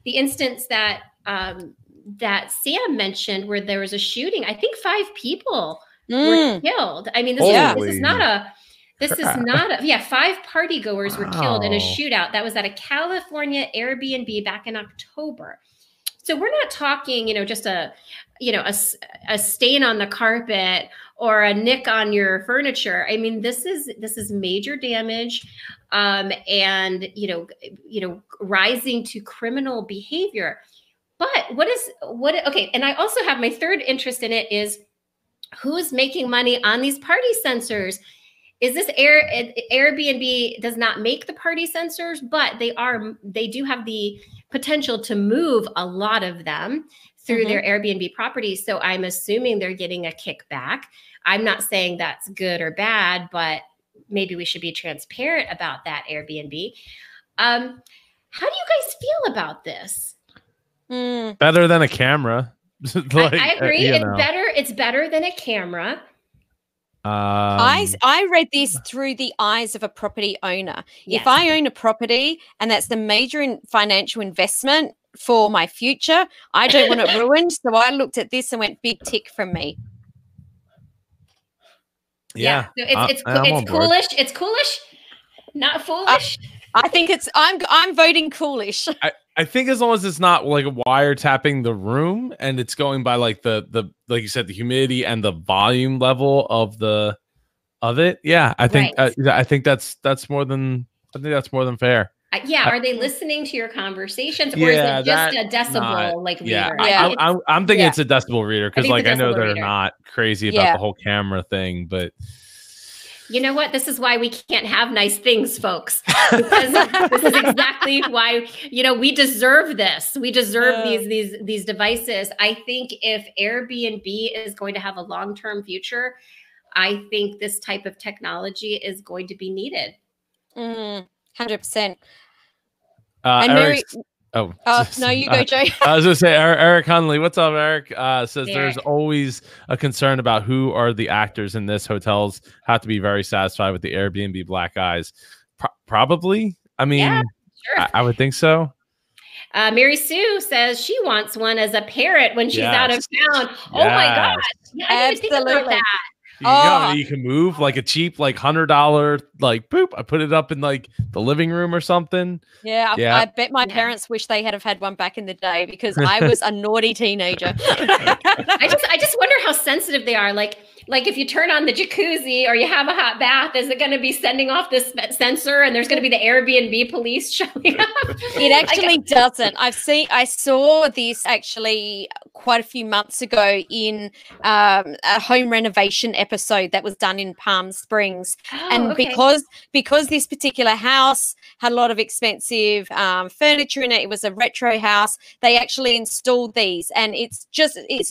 The instance that Sam mentioned where there was a shooting, I think 5 people were killed. I mean, this is not a 5 party goers were killed in a shootout. That was at a California Airbnb back in October. So we're not talking, just a stain on the carpet or a nick on your furniture. I mean, this is major damage, and rising to criminal behavior. But okay. And I also have my third interest in it is who's making money on these party sensors. Is this Airbnb does not make the party sensors, but they do have the potential to move a lot of them through their Airbnb properties. So I'm assuming they're getting a kickback. I'm not saying that's good or bad, but maybe we should be transparent about that, Airbnb. How do you guys feel about this? Better than a camera. I agree. It's better than a camera. I read this through the eyes of a property owner. Yes. If I own a property and that's the major financial investment for my future, I don't want it ruined. So I looked at this and went, big tick from me. Yeah. It's coolish. It's coolish, not foolish. I think I'm voting coolish. I think as long as it's not like wiretapping the room and it's going by like the like you said, the humidity and the volume level of it. Yeah, I think I think that's more than fair. Yeah, are they listening to your conversations, or Yeah, is it just a decibel reader? I'm thinking it's a decibel reader because I know they're reader. not crazy about the whole camera thing, but you know what? This is why we can't have nice things, folks. Because this is exactly why, we deserve this. We deserve these devices. I think if Airbnb is going to have a long-term future, I think this type of technology is going to be needed. 100%. And Mary, no, you go, Joe. I was going to say, Eric Hunley. What's up, Eric? Says there's always a concern about who are the actors in this. Hotels have to be very satisfied with the Airbnb black eyes. Probably. I mean, sure. I would think so. Mary Sue says she wants one as a parrot when she's out of town. Oh my gosh. Yeah, I didn't think about that. You can move like a cheap, $100, boop. I put it up in the living room or something. Yeah. I bet my parents wish they had had one back in the day because I was a naughty teenager. I just wonder how sensitive they are. Like if you turn on the jacuzzi or you have a hot bath, is it going to be sending off this sensor and there's going to be the Airbnb police showing up? It actually doesn't. I saw this actually quite a few months ago in a home renovation episode that was done in Palm Springs. Because this particular house had a lot of expensive furniture in it, it was a retro house, they actually installed these, and it's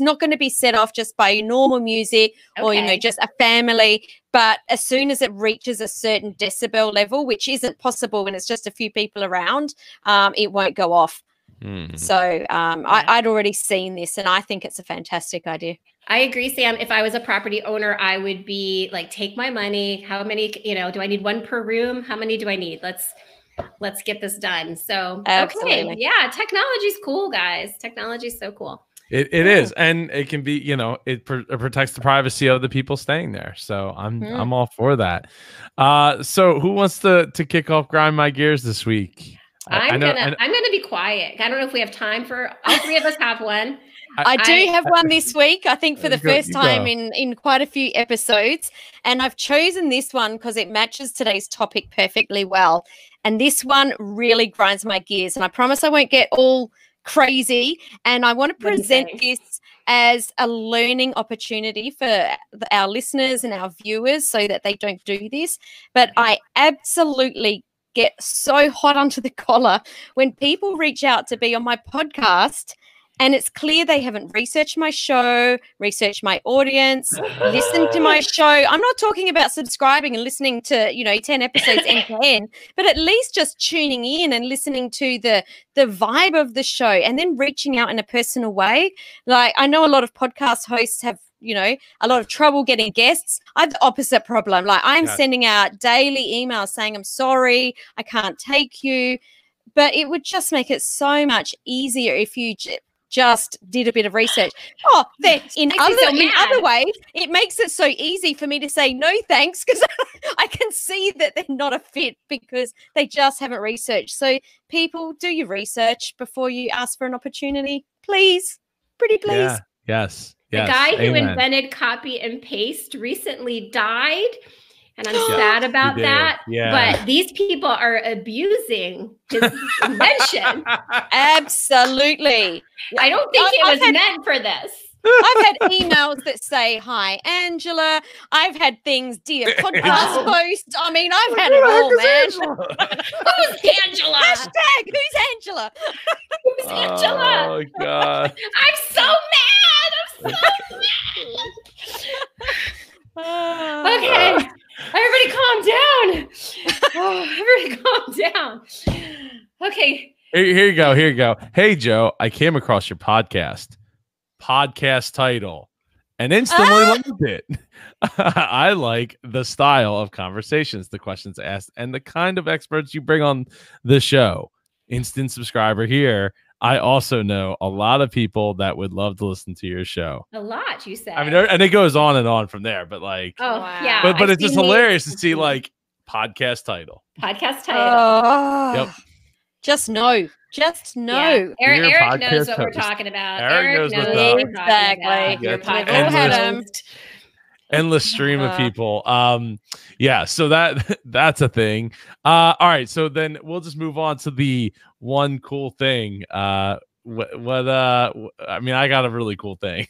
not going to be set off just by normal music or just a family, but as soon as it reaches a certain decibel level, which isn't possible when it's just a few people around, it won't go off. So I'd already seen this, and I think it's a fantastic idea. I agree, Sam. If I was a property owner, I would be take my money. How many, do I need one per room? How many do I need? Let's get this done. So, absolutely. Yeah, technology's cool, guys. Technology's so cool. It is, and it can be, it protects the privacy of the people staying there. So I'm all for that. So who wants to kick off Grind My Gears this week? I'm gonna be quiet. I don't know if we have time for all three of us have one. I do have one this week, I think for the first time in quite a few episodes. And I've chosen this one because it matches today's topic perfectly well. And this one really grinds my gears. And I promise I won't get all crazy. And I want to present this as a learning opportunity for our listeners and our viewers so that they don't do this. But I absolutely get so hot under the collar when people reach out to be on my podcast and it's clear they haven't researched my show, researched my audience, listened to my show. I'm not talking about subscribing and listening to, 10 episodes end to end, but at least just tuning in and listening to the vibe of the show and then reaching out in a personal way. I know a lot of podcast hosts have, a lot of trouble getting guests. I have the opposite problem. I'm sending out daily emails saying, I'm sorry, I can't take you. But it would just make it so much easier if you just did a bit of research. In other ways, it makes it so easy for me to say no thanks because I can see that they're not a fit because they just haven't researched. So people, do your research before you ask for an opportunity, please. Pretty please. Yeah. Yes. The guy who invented copy and paste recently died, and I'm sad about that. Yeah. But these people are abusing his invention. Absolutely. I don't think it was meant for this. I've had emails that say, hi, Angela. I've had things, dear podcast host. I mean, I've had it all, man. Who's Angela? Hashtag, who's Angela? Who's Angela? Oh, God. I'm so mad. Okay. Everybody calm down. Okay. Here you go. Hey, Joe, I came across your podcast title and instantly loved it. I like the style of conversations, the questions asked, and the kind of experts you bring on the show. Instant subscriber here. I also know a lot of people that would love to listen to your show. A lot, you say. I mean, and it goes on and on from there, but yeah. But it's just hilarious to see podcast title. Podcast title. Yep. Just know. Yeah. Eric knows what we're talking about. Eric knows what we're talking about. Exactly. Your podcast host. endless stream of people. Yeah, so that's a thing. All right, so then we'll just move on to the one cool thing. I mean, I got a really cool thing.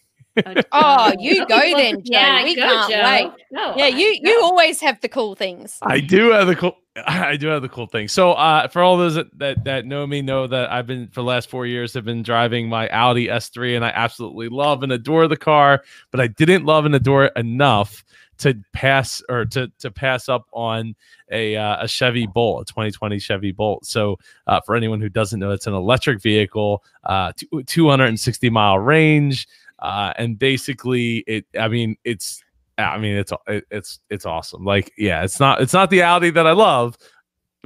Oh, you go then, Joe. Yeah, we go, can't Joe. wait. No, Yeah, you always have the cool things. I do have the cool thing. So for all those that know me, know that I've been for the last 4 years have been driving my Audi S3, and I absolutely love and adore the car, but I didn't love and adore it enough to pass up on a Chevy Bolt, a 2020 Chevy Bolt. So for anyone who doesn't know, it's an electric vehicle, 260-mile range. And basically it's awesome. Like, yeah, it's not the Audi that I love,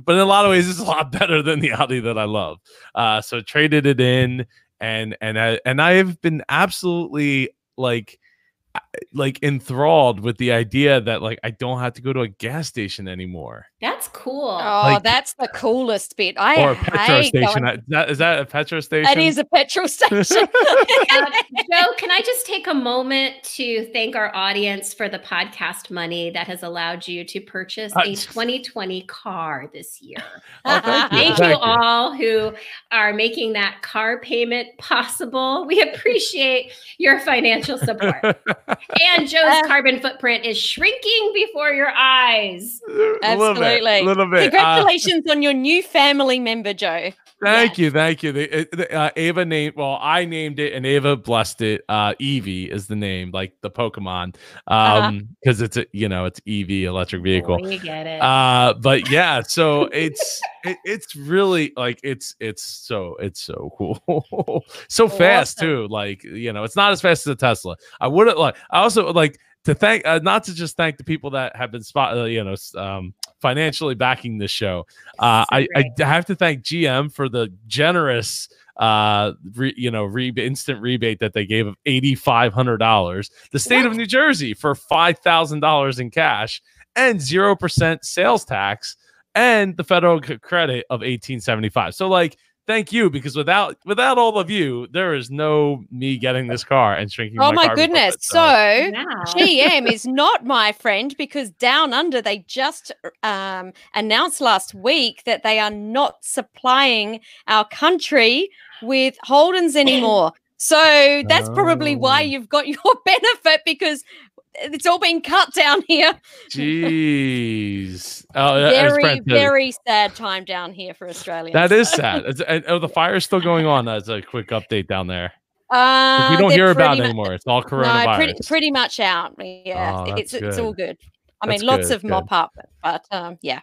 but in a lot of ways it's a lot better than the Audi that I love. So traded it in, and I have been absolutely like enthralled with the idea that like I don't have to go to a gas station anymore. That's cool. Oh, that's the coolest bit. Or a petrol station. Is that a petrol station? It is a petrol station. Joe, can I just take a moment to thank our audience for the podcast money that has allowed you to purchase a 2020 car this year? Thank you all who are making that car payment possible. We appreciate your financial support. And Joe's carbon footprint is shrinking before your eyes. Absolutely. A little bit. Congratulations on your new family member, Joe. Thank you. Ava I named it, and Ava blessed it. Eevee is the name, like the Pokemon, because it's it's Eevee, electric vehicle. We get it. But yeah, so it's really like it's so cool, so fast too. Like, it's not as fast as a Tesla. I also like to thank not to just thank the people that have been financially backing this show. I have to thank GM for the generous instant rebate that they gave of $8,500. The state of New Jersey for $5,000 in cash and 0% sales tax, and the federal credit of $1,875. So like, thank you, because without all of you, there is no me getting this car and shrinking. Oh my goodness! So GM is not my friend, because Down Under, they just announced last week that they are not supplying our country with Holdens anymore. So that's probably why you've got your benefit, because it's all been cut down here. Jeez. Very sad time down here for Australians. That is sad. The fire's still going on. That's a quick update down there. We don't hear about it anymore. It's all coronavirus. No, pretty much out. Yeah, it's all good. I mean, lots of mop up, but yeah.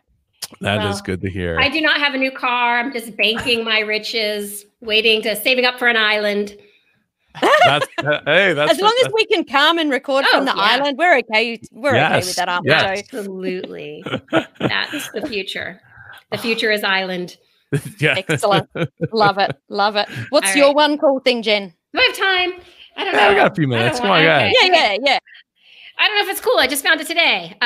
That is good to hear. I do not have a new car. I'm just banking my riches, saving up for an island. That's as long as we can come and record from the island, we're okay. We're okay with that, aren't we, Joe? Absolutely. That's the future. The future is island. Yeah. Excellent. Love it. What's your one cool thing, Jen? Do I have time? I don't know. We got a few minutes. Come on, guys. Yeah. I don't know if it's cool. I just found it today.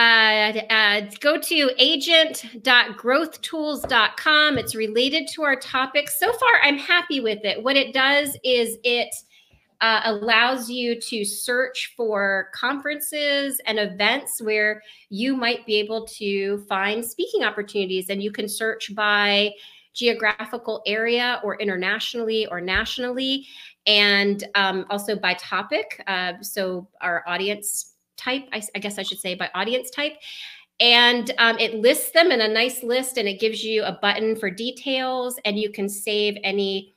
Go to agent.growthtools.com. It's related to our topic. So far, I'm happy with it. What it does is it allows you to search for conferences and events where you might be able to find speaking opportunities, and you can search by geographical area or internationally or nationally, and also by topic. So our audience type, I guess I should say by audience type. And it lists them in a nice list, and it gives you a button for details, and you can save any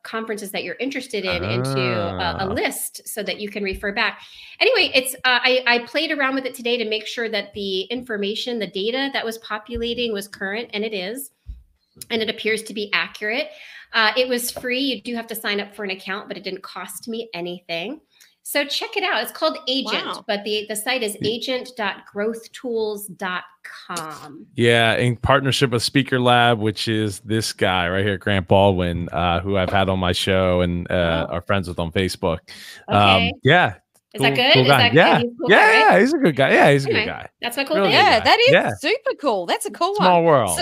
conferences that you're interested in into a list so that you can refer back. Anyway, it's I played around with it today to make sure that the information, the data that was populating was current, and it is, and it appears to be accurate. It was free. You do have to sign up for an account, but it didn't cost me anything. So check it out. It's called Agent, but the site is agent.growthtools.com. Yeah, in partnership with Speaker Lab, which is this guy right here, Grant Baldwin, who I've had on my show and are friends with on Facebook. Okay. Yeah. Is that good? Cool guy. He's cool, right? He's a good guy. Yeah, he's a good guy. That's my cool Really thing. Yeah, that is super cool. That's a cool Small one. world.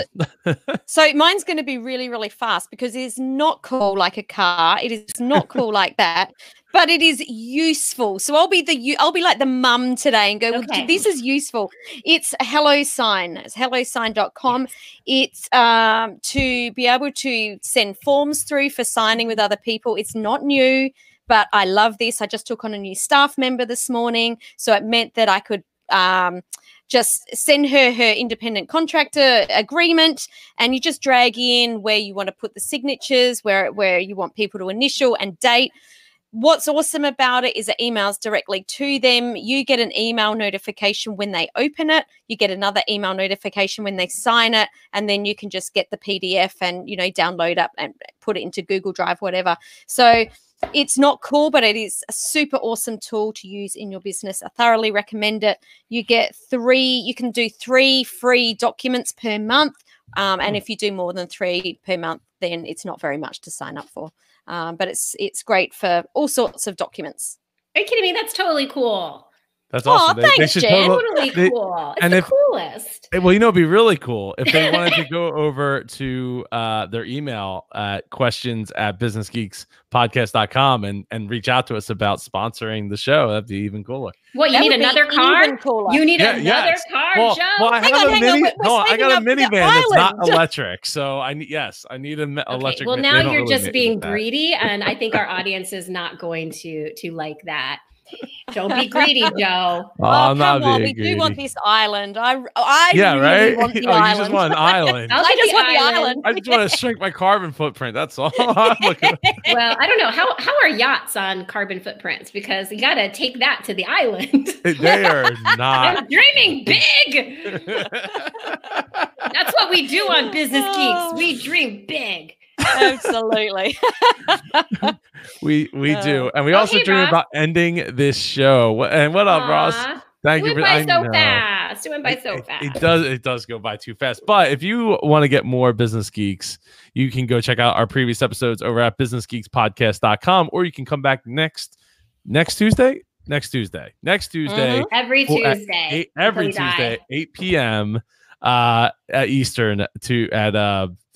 So mine's going to be really, really fast, because it is not cool like a car. It is not cool like that. but it is useful. So I'll be like the mum today and go, well, Okay. this is useful. It's a hello sign. It's hellosign.com. Yes. It's to be able to send forms through for signing with other people. It's not new, but I love this. I just took on a new staff member this morning, so it meant that I could just send her independent contractor agreement, and you just drag in where you want to put the signatures, where you want people to initial and date. What's awesome about it is it emails directly to them. You get an email notification when they open it. You get another email notification when they sign it, and then you can just get the PDF and, download up and put it into Google Drive, whatever. So it's not cool, but it is a super awesome tool to use in your business. I thoroughly recommend it. You can do 3 free documents per month. And if you do more than 3 per month, then it's not very much to sign up for. But it's great for all sorts of documents. Are you kidding me? That's totally cool. That's awesome. Oh, thanks, Jen. Totally cool. It's the coolest. Well, it'd be really cool if they wanted to go over to their email at questions@businessgeekspodcast.com and reach out to us about sponsoring the show. That'd be even cooler. What, you need another car? You need another car, Joe? Well, I got a minivan that's not electric. So I need an electric. Well, now you're just being greedy, and I think our audience is not going to like that. Don't be greedy, Joe. Come on. We do want this island. I really want the island. You just want an island. I just want the island. I just want to shrink my carbon footprint. That's all. I'm looking at. Well, I don't know. How are yachts on carbon footprints? Because you got to take that to the island. They are not. I'm dreaming big. That's what we do on Business Geeks. We dream big. Absolutely. we do, and we also dream about ending this show. And what up, Ross? Thank you for fast. It went by so fast. It does go by too fast. But if you want to get more Business Geeks, you can go check out our previous episodes over at businessgeekspodcast.com, or you can come back next Tuesday. Every Tuesday. Every Tuesday, 8 p.m. At Eastern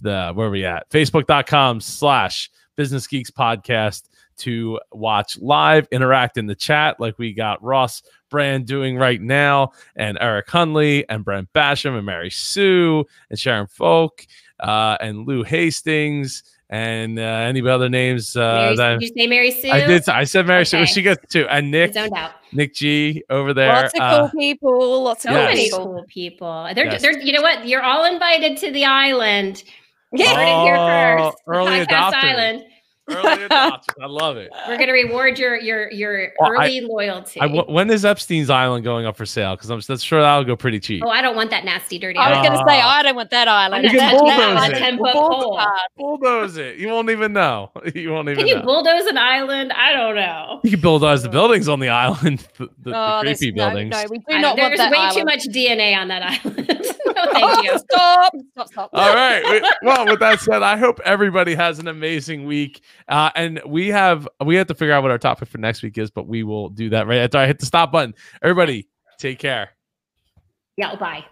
where are we at? Facebook.com/Business Geeks Podcast to watch live, interact in the chat like we got Ross Brand doing right now, and Eric Hunley, and Brent Basham, and Mary Sue, and Sharon Folk, and Lou Hastings, and any other names. Did you say Mary Sue? I did. I said Mary Sue. She gets two. And Nick G over there. Lots of cool people. So many cool people. They're you know what? You're all invited to the island. Yeah. Heard it here first. Early adopters. Island. Early adopters. I love it. We're gonna reward your early loyalty. When is Epstein's Island going up for sale? Because I'm sure that'll go pretty cheap. Oh, I don't want that nasty, dirty. I was going to say I don't want that island. You can bulldoze it. Bulldoze it. You won't even know. Can you bulldoze an island? I don't know. You can bulldoze the buildings on the island. The creepy buildings. No, we do not want that. There's way too much DNA on that island. No, thank you. Stop. All right. Well, with that said, I hope everybody has an amazing week. And we have to figure out what our topic for next week is, but we will do that right after I hit the stop button. Everybody, take care. Yeah, bye.